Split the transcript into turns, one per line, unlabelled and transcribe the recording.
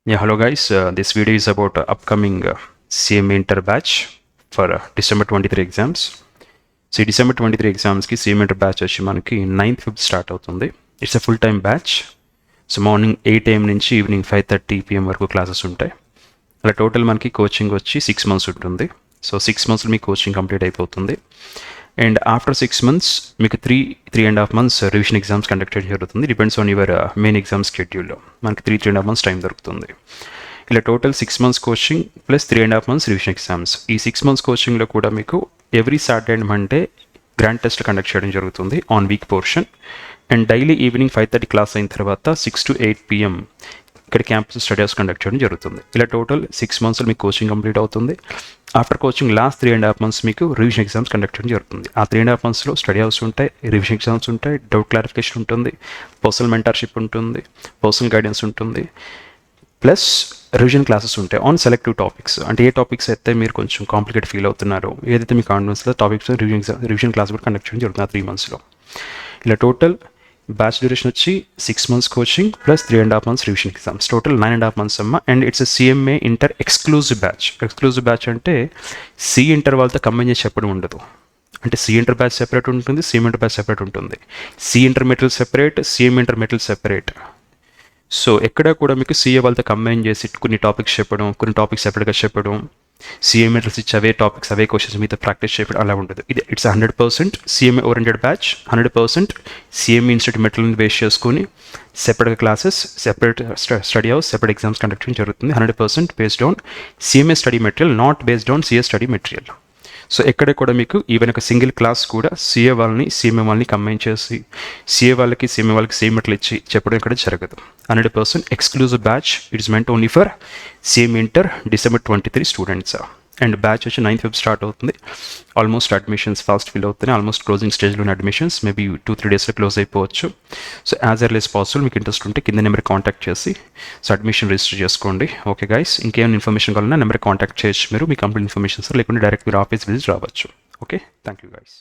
Yeah, hello guys. This video is about upcoming CMA Inter batch for December 23 exams. So ఈ December 23 examsకి CMA Inter batch వచ్చి మనకి 9th Feb start అవుతుంది. It's a full time batch. So morning 8 AM నుంచి evening 5:30 PM వరకు classes ఉంటాయి. అలా total మనకి coaching వచ్చి 6 months ఉంటుంది. సో 6 months మీ కోచింగ్ కంప్లీట్ అయిపోతుంది. అండ్ ఆఫ్టర్ 6 months మీకు 3.5 months రివిజన్ ఎగ్జామ్స్ కండక్ట్ చేయడం జరుగుతుంది. Depends on your main exam స్కెడ్యూల్లో మనకి 3.5 months టైం దొరుకుతుంది. ఇలా total 6 months coaching plus 3.5 months revision exams. ఈ 6 months కోచింగ్లో కూడా మీకు every Saturday and Monday grand test conduct చేయడం జరుగుతుంది on week portion. And daily evening 5:30 class అయిన తర్వాత 6 to 8 PM ఇక్కడ క్యాంపస్ స్టడీస్ కండక్ట్ చేయడం జరుగుతుంది. ఇలా టోటల్ 6 months మీకు కోచింగ్ కంప్లీట్ అవుతుంది. ఆఫ్టర్ కోచింగ్ లాస్ట్ 3.5 months మీకు రివిజన్ ఎగ్జామ్స్ కండక్ట్ చేయడం జరుగుతుంది. ఆ 3.5 monthsలో స్టడీ అవర్స్ ఉంటాయి, రివిజన్ ఎగ్జామ్స్ ఉంటాయి, డౌట్ క్లారిఫికేషన్ ఉంటుంది, పర్సనల్ మెంటర్షిప్ ఉంటుంది, పర్సనల్ గైడెన్స్ ఉంటుంది, ప్లస్ రివిజన్ క్లాసెస్ ఉంటాయి ఆన్ సెలెక్టివ్ టాపిక్స్. అంటే ఏ టాపిక్స్ అయితే మీరు కొంచెం కాంప్లికేట్ ఫీల్ అవుతున్నారో, ఏదైతే మీ కాన్ఫిడెన్స్లో టాపిక్స్ రివిజన్ క్లాస్ కూడా కండక్ట్ చేయడం జరుగుతుంది ఆ 3 monthsలో. ఇలా టోటల్ బ్యాచ్ డ్యూరేషన్ వచ్చి 6 months coaching plus 3.5 months revision exams, total 9.5 months అమ్మ. And it's CMA inter exclusive batch. Exclusive batch అంటే సి ఇంటర్ వాళ్ళతో కంబైన్ చేసి చెప్పడం ఉండదు. అంటే సి ఇంటర్ బ్యాచ్ సెపరేట్ ఉంటుంది, CMA ఇంటర్ బ్యాచ్ సెపరేట్ ఉంటుంది, C inter material separate, CMA inter material separate. So ఎక్కడ కూడా మీకు CA వాళ్ళతో కంబైన్ చేసి కొన్ని టాపిక్స్ చెప్పడం, కొన్ని టాపిక్స్ సెపరేట్గా చెప్పడం, CMA మెటీరియల్స్ ఇచ్చి అవే టాపిక్స్ అవే క్వశ్చన్స్ మీద ప్రాక్టీస్ చేయడం అలా ఉండదు. ఇది it's 100% CMA oriented batch. 100% CMA institute మెటీరియల్ని బేస్ చేసుకొని సెపరేట్గా classes, separate study house, separate exams conduct చేయడం జరుగుతుంది. 100% based on CMA study material, not based on CA study material. So ఎక్కడ కూడా మీకు ఈవెన్ ఒక సింగిల్ క్లాస్ కూడా CA వాళ్ళని CMA వాళ్ళని కంబైన్ చేసి CA వాళ్ళకి CMA వాళ్ళకి సేమ్ మెటీరియల్ ఇచ్చి చెప్పడం ఇక్కడ జరగదు. 100% exclusive batch. It's meant only for CMA inter December 23 students. And batch వచ్చి 9th Feb స్టార్ట్ అవుతుంది. ఆల్మోస్ట్ అడ్మిషన్స్ ఫాస్ట్ ఫిల్ అవుతున్నాయి. ఆల్మోస్ట్ క్లోజింగ్ స్టేజ్లోని అడ్మిషన్స్ మేబీ 2-3 daysలో క్లోజ్ అయిపోవచ్చు. So as early as possible మీకు ఇంట్రెస్ట్ ఉంటే కింద నెంబర్ కాంటాక్ట్ చేసి సో అడ్మిషన్ రిజిస్టర్ చేసుకోండి. ఓకే గైస్, ఇంకేమైనా ఇన్ఫర్మేషన్ కావాలన్నా నెంబర్ కాంటాక్ట్ చేయొచ్చు మీరు. మీ కంప్లీట్ ఇన్ఫర్మేషన్ సార్, లేకుంటే డైరెక్ట్ మీరు ఆఫీస్ విజిట్ రావచ్చు. Okay, thank you guys.